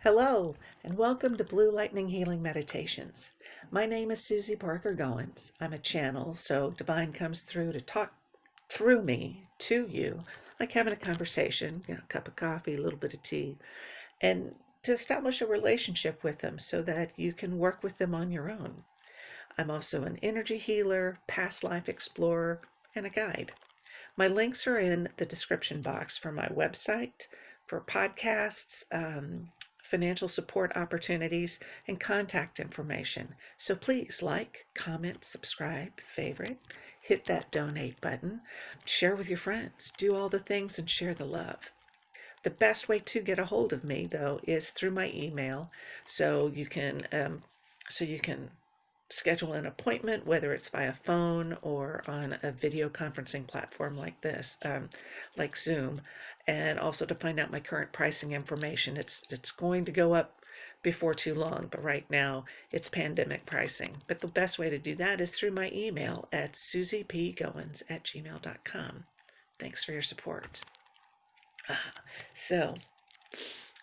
Hello, and welcome to Blue Lightning Healing Meditations. My name is Susie Parker Goins. I'm a channel, so Divine comes through to talk through me to you, like having a conversation, a cup of coffee, a little bit of tea, and to establish a relationship with them so that you can work with them on your own. I'm also an energy healer, past life explorer, and a guide. My links are in the description box for my website, for podcasts, financial support opportunities, and contact information. So please like, comment, subscribe, favorite, hit that donate button, share with your friends, do all the things and share the love. The best way to get a hold of me, though, is through my email. So you can schedule an appointment, whether it's via phone or on a video conferencing platform like this, like Zoom, and also to find out my current pricing information. It's going to go up before too long, but right now it's pandemic pricing. But the best way to do that is through my email at susiepgoins@gmail.com. Thanks for your support. So,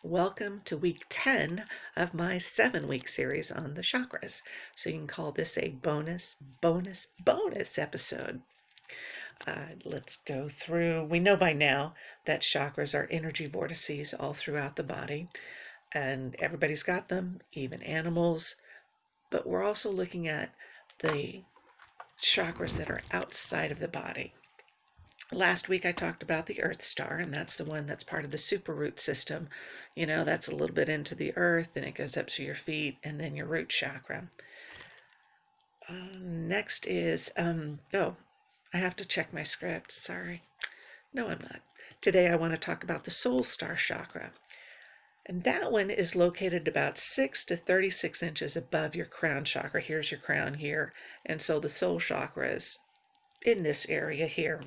welcome to week 10 of my 7-week series on the chakras. So you can call this a bonus episode. Let's go through. We know by now that chakras are energy vortices all throughout the body, and everybody's got them, even animals. But we're also looking at the chakras that are outside of the body. Last week I talked about the Earth Star, and that's the one that's part of the super root system. That's a little bit into the earth, and it goes up to your feet, and then your root chakra. Next is, I have to check my script. Sorry. No, I'm not. Today I want to talk about the Soul Star chakra. And that one is located about 6 to 36 inches above your crown chakra. Here's your crown here. And so the soul chakra is in this area here.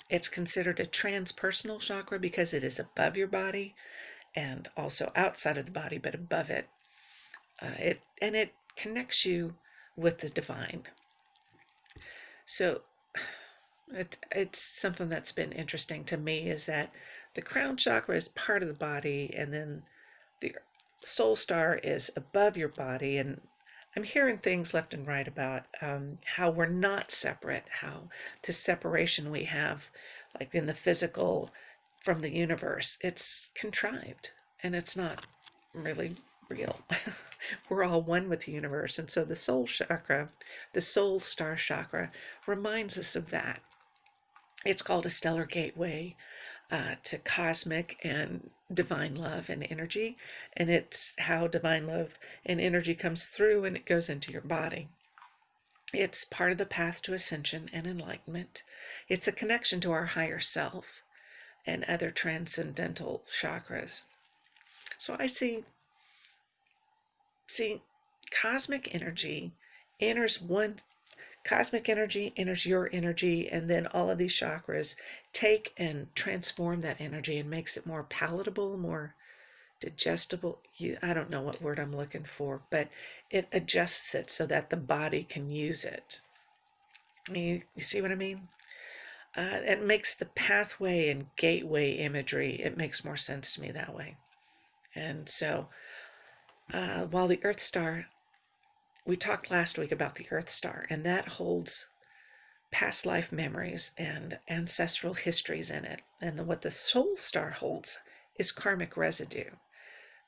It's considered a transpersonal chakra because it is above your body and also outside of the body, but above it. It connects you with the divine. So it's something that's been interesting to me is that the crown chakra is part of the body, and then the soul star is above your body. And I'm hearing things left and right about how we're not separate, how the separation we have, like in the physical from the universe, it's contrived and it's not really real. We're all one with the universe. And so the soul chakra, the soul star chakra, reminds us of that. It's called a stellar gateway to cosmic and divine love and energy. And it's how divine love and energy comes through and it goes into your body. It's part of the path to ascension and enlightenment. It's a connection to our higher self and other transcendental chakras. So I see cosmic energy enters one. Cosmic energy enters your energy, and then all of these chakras take and transform that energy and makes it more palatable, more digestible. I don't know what word I'm looking for, but it adjusts it so that the body can use it. You see what I mean? It makes the pathway and gateway imagery, it makes more sense to me that way. And so, while the Earth Star, we talked last week about the Earth Star, and that holds past life memories and ancestral histories in it. And what the Soul Star holds is karmic residue.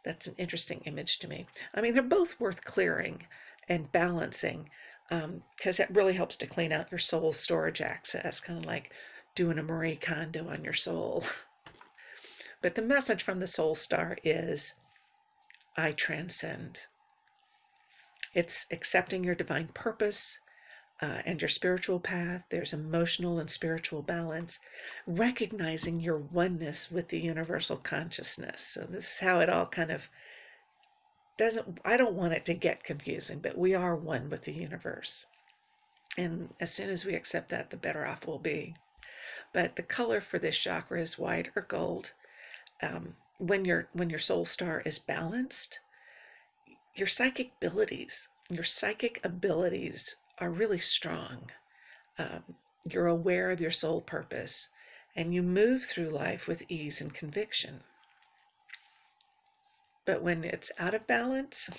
That's an interesting image to me. I mean, they're both worth clearing and balancing because it really helps to clean out your soul storage access, kind of like doing a Marie Kondo on your soul. But the message from the Soul Star is, I transcend. It's accepting your divine purpose and your spiritual path. There's emotional and spiritual balance, recognizing your oneness with the universal consciousness. So this is how it all kind of I don't want it to get confusing, but we are one with the universe. And as soon as we accept that, the better off we'll be. But the color for this chakra is white or gold. When your soul star is balanced, your psychic abilities are really strong. You're aware of your soul purpose, and you move through life with ease and conviction. But when it's out of balance,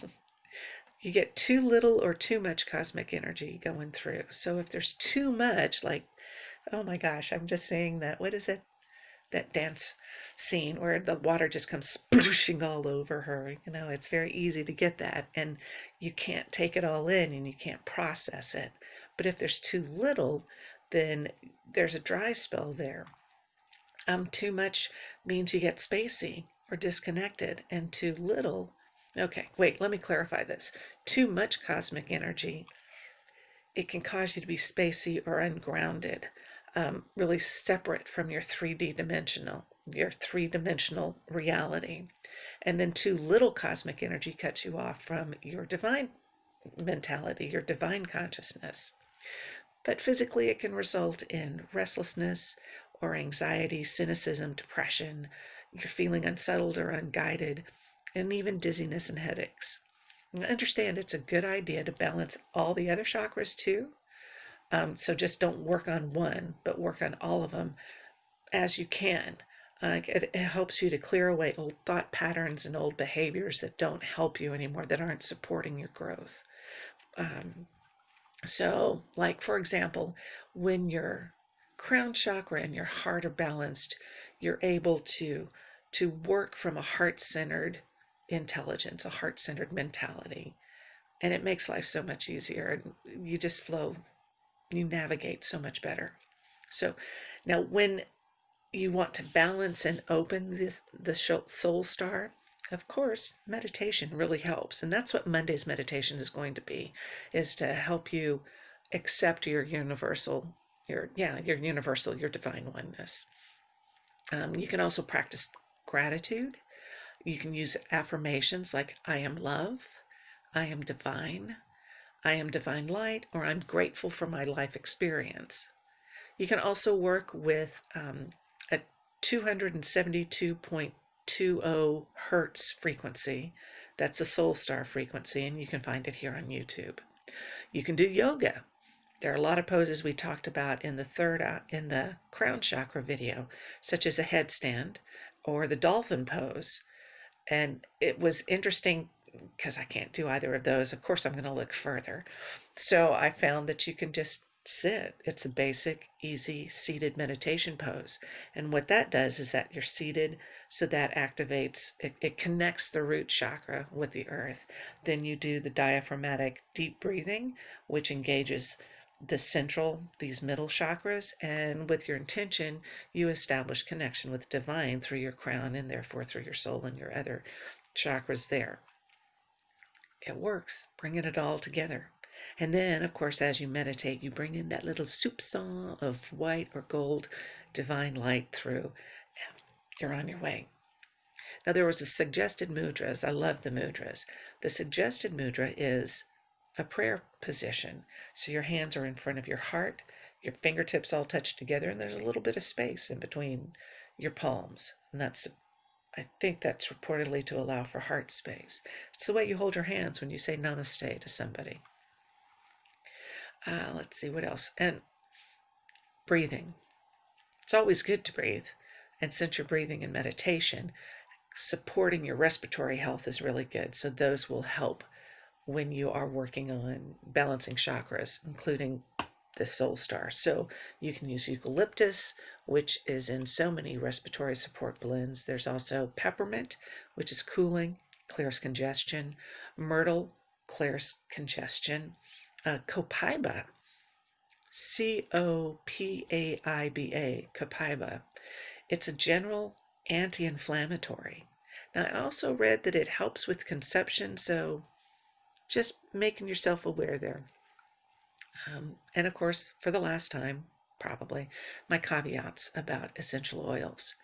you get too little or too much cosmic energy going through. So if there's too much, like, oh my gosh, I'm just saying that, what is that dance scene where the water just comes splooshing all over her? It's very easy to get that, and you can't take it all in and you can't process it. But if there's too little, then there's a dry spell there. Too much means you get spacey or disconnected, and too little. Okay, wait, let me clarify this. Too much cosmic energy, it can cause you to be spacey or ungrounded, really separate from your 3D dimensional reality. And then too little cosmic energy cuts you off from your divine mentality, your divine consciousness. But physically, it can result in restlessness or anxiety, cynicism, depression. You're feeling unsettled or unguided, and even dizziness and headaches. Understand it's a good idea to balance all the other chakras too. So just don't work on one, but work on all of them as you can. It helps you to clear away old thought patterns and old behaviors that don't help you anymore, that aren't supporting your growth. So, like, for example, when your crown chakra and your heart are balanced, you're able to work from a heart-centered intelligence, a heart-centered mentality. And it makes life so much easier. And you just flow, you navigate so much better. So now when you want to balance and open the soul star, of course, meditation really helps. And that's what Monday's meditation is going to be, is to help you accept your universal, your divine oneness. You can also practice gratitude. You can use affirmations like, I am love, I am divine light, or I'm grateful for my life experience. You can also work with a 272.20 hertz frequency. That's a soul star frequency, and you can find it here on YouTube. You can do yoga. There are a lot of poses we talked about in the crown chakra video, such as a headstand or the dolphin pose. And it was interesting because I can't do either of those. Of course, I'm going to look further. So I found that you can just sit. It's a basic, easy, seated meditation pose. And what that does is that you're seated, so that activates, it connects the root chakra with the earth. Then you do the diaphragmatic deep breathing, which engages these middle chakras, and with your intention, you establish connection with divine through your crown, and therefore through your soul and your other chakras there. It works, bringing it all together. And then, of course, as you meditate, you bring in that little soupçon of white or gold divine light through. You're on your way. Now, there was a suggested mudras. I love the mudras. The suggested mudra is a prayer position. So your hands are in front of your heart, your fingertips all touch together, and there's a little bit of space in between your palms. And I think that's reportedly to allow for heart space. It's the way you hold your hands when you say namaste to somebody. Let's see what else. And breathing. It's always good to breathe. And since you're breathing in meditation, supporting your respiratory health is really good. So those will help when you are working on balancing chakras, including the soul star. So you can use eucalyptus, which is in so many respiratory support blends. There's also peppermint, which is cooling, clears congestion. Myrtle clears congestion. Copaiba, Copaiba, copaiba. It's a general anti-inflammatory. Now, I also read that it helps with conception, so just making yourself aware there. And of course, for the last time, probably, my caveats about essential oils.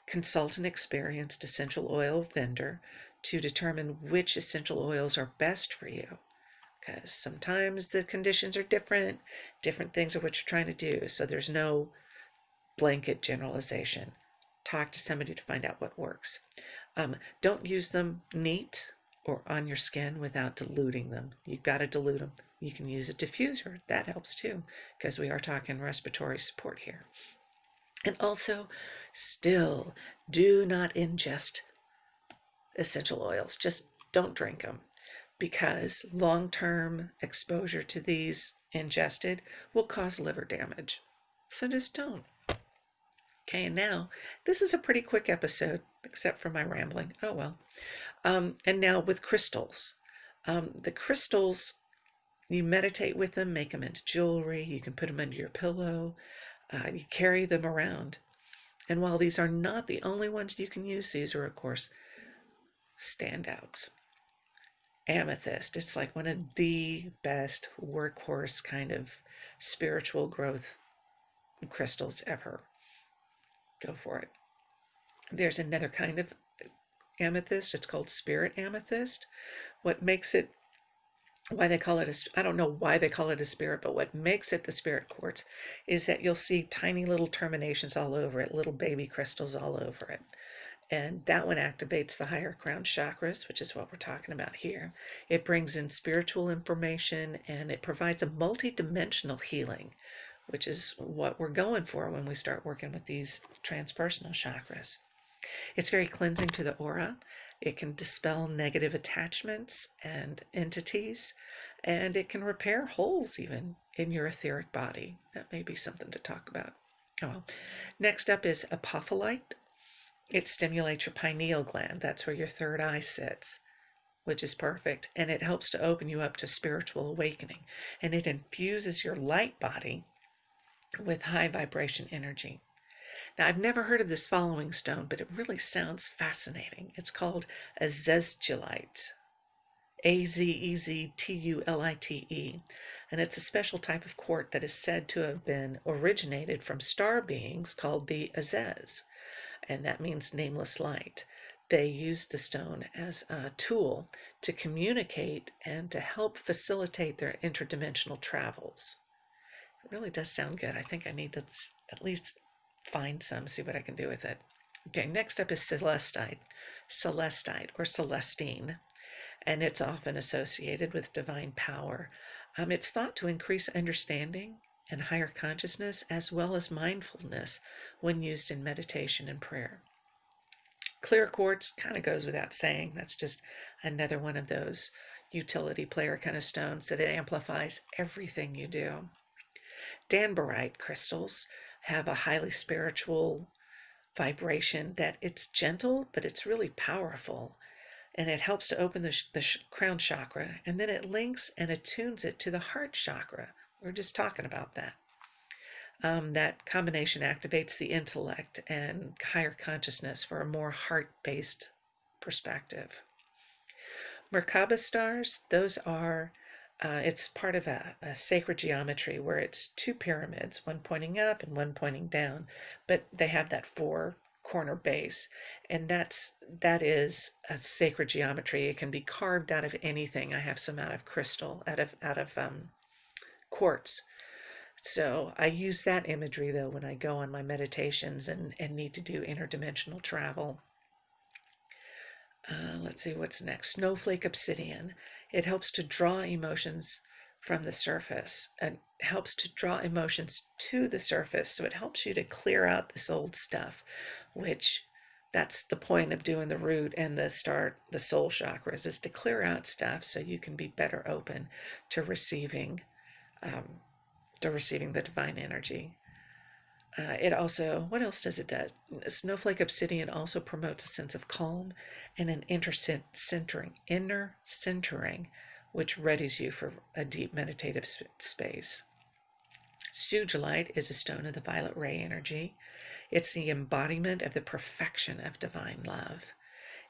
Consult an experienced essential oil vendor to determine which essential oils are best for you, because sometimes the conditions are different things are what you're trying to do, so there's no blanket generalization. Talk to somebody to find out what works. Don't use them neat or on your skin without diluting them. You've got to dilute them. You can use a diffuser. That helps too, because we are talking respiratory support here. And also, still, do not ingest essential oils. Just don't drink them, because long-term exposure to these ingested will cause liver damage. So just don't. Okay, and now this is a pretty quick episode, except for my rambling. Oh well. And now with crystals. The crystals, you meditate with them, make them into jewelry. You can put them under your pillow. You carry them around. And while these are not the only ones you can use, these are, of course, standouts. Amethyst, it's like one of the best workhorse kind of spiritual growth crystals ever. Go for it. There's another kind of amethyst. It's called spirit amethyst. What makes it, why they call it I don't know why they call it a spirit, but what makes it the spirit quartz is that you'll see tiny little terminations all over it, little baby crystals all over it. And that one activates the higher crown chakras, which is what we're talking about here. It brings in spiritual information, and it provides a multi-dimensional healing, which is what we're going for when we start working with these transpersonal chakras. It's very cleansing to the aura. It can dispel negative attachments and entities, and it can repair holes even in your etheric body. That may be something to talk about. Oh, well. Next up is apophyllite. It stimulates your pineal gland. That's where your third eye sits, which is perfect. And it helps to open you up to spiritual awakening. And it infuses your light body with high vibration energy. Now, I've never heard of this following stone, but it really sounds fascinating. It's called azeztulite. Azeztulite. And it's a special type of quartz that is said to have been originated from star beings called the Azez. And that means nameless light. They used the stone as a tool to communicate and to help facilitate their interdimensional travels. It really does sound good. I think I need to at least find some, see what I can do with it. Okay, next up is celestite or celestine, and it's often associated with divine power. It's thought to increase understanding and higher consciousness, as well as mindfulness when used in meditation and prayer. Clear quartz kind of goes without saying. That's just another one of those utility player kind of stones that it amplifies everything you do. Danburite crystals have a highly spiritual vibration that it's gentle, but it's really powerful. And it helps to open the crown chakra, and then it links and attunes it to the heart chakra. We're just talking about that. That combination activates the intellect and higher consciousness for a more heart-based perspective. Merkaba stars, those are, it's part of a sacred geometry where it's two pyramids, one pointing up and one pointing down, but they have that four-corner base, and that is a sacred geometry. It can be carved out of anything. I have some out of crystal, out of quartz. So I use that imagery, though, when I go on my meditations and need to do interdimensional travel. Let's see what's next. Snowflake obsidian. It helps to draw emotions from the surface and helps to draw emotions to the surface. So it helps you to clear out this old stuff, which that's the point of doing the root and the soul chakras, is to clear out stuff so you can be better open to receiving the divine energy. It also, what else does it do? Snowflake obsidian also promotes a sense of calm and an inner centering, which readies you for a deep meditative space. Sugilite is a stone of the violet ray energy. It's the embodiment of the perfection of divine love.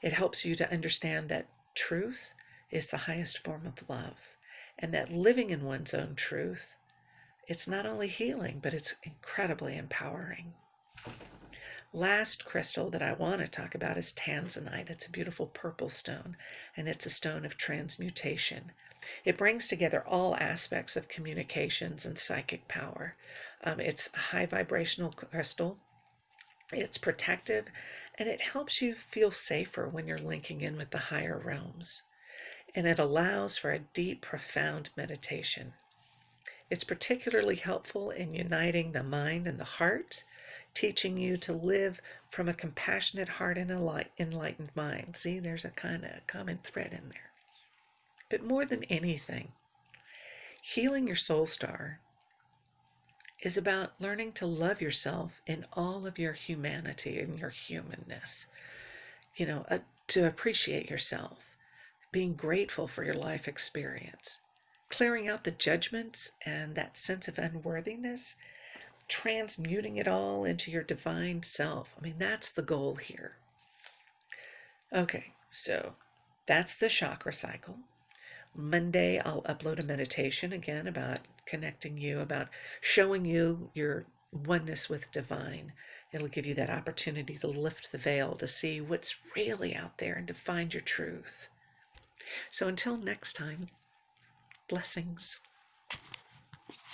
It helps you to understand that truth is the highest form of love, and that living in one's own truth, it's not only healing, but it's incredibly empowering. Last crystal that I want to talk about is tanzanite. It's a beautiful purple stone, and it's a stone of transmutation. It brings together all aspects of communications and psychic power. It's a high vibrational crystal. It's protective, and it helps you feel safer when you're linking in with the higher realms. And it allows for a deep, profound meditation. It's particularly helpful in uniting the mind and the heart. teaching you to live from a compassionate heart and a enlightened mind. See, there's a kind of common thread in there. But more than anything, healing your soul star is about learning to love yourself in all of your humanity and your humanness. To appreciate yourself, being grateful for your life experience, clearing out the judgments and that sense of unworthiness, transmuting it all into your divine self. I mean, that's the goal here. Okay, so that's the chakra cycle. Monday, I'll upload a meditation again about connecting you, about showing you your oneness with divine. It'll give you that opportunity to lift the veil, to see what's really out there and to find your truth. So until next time, blessings.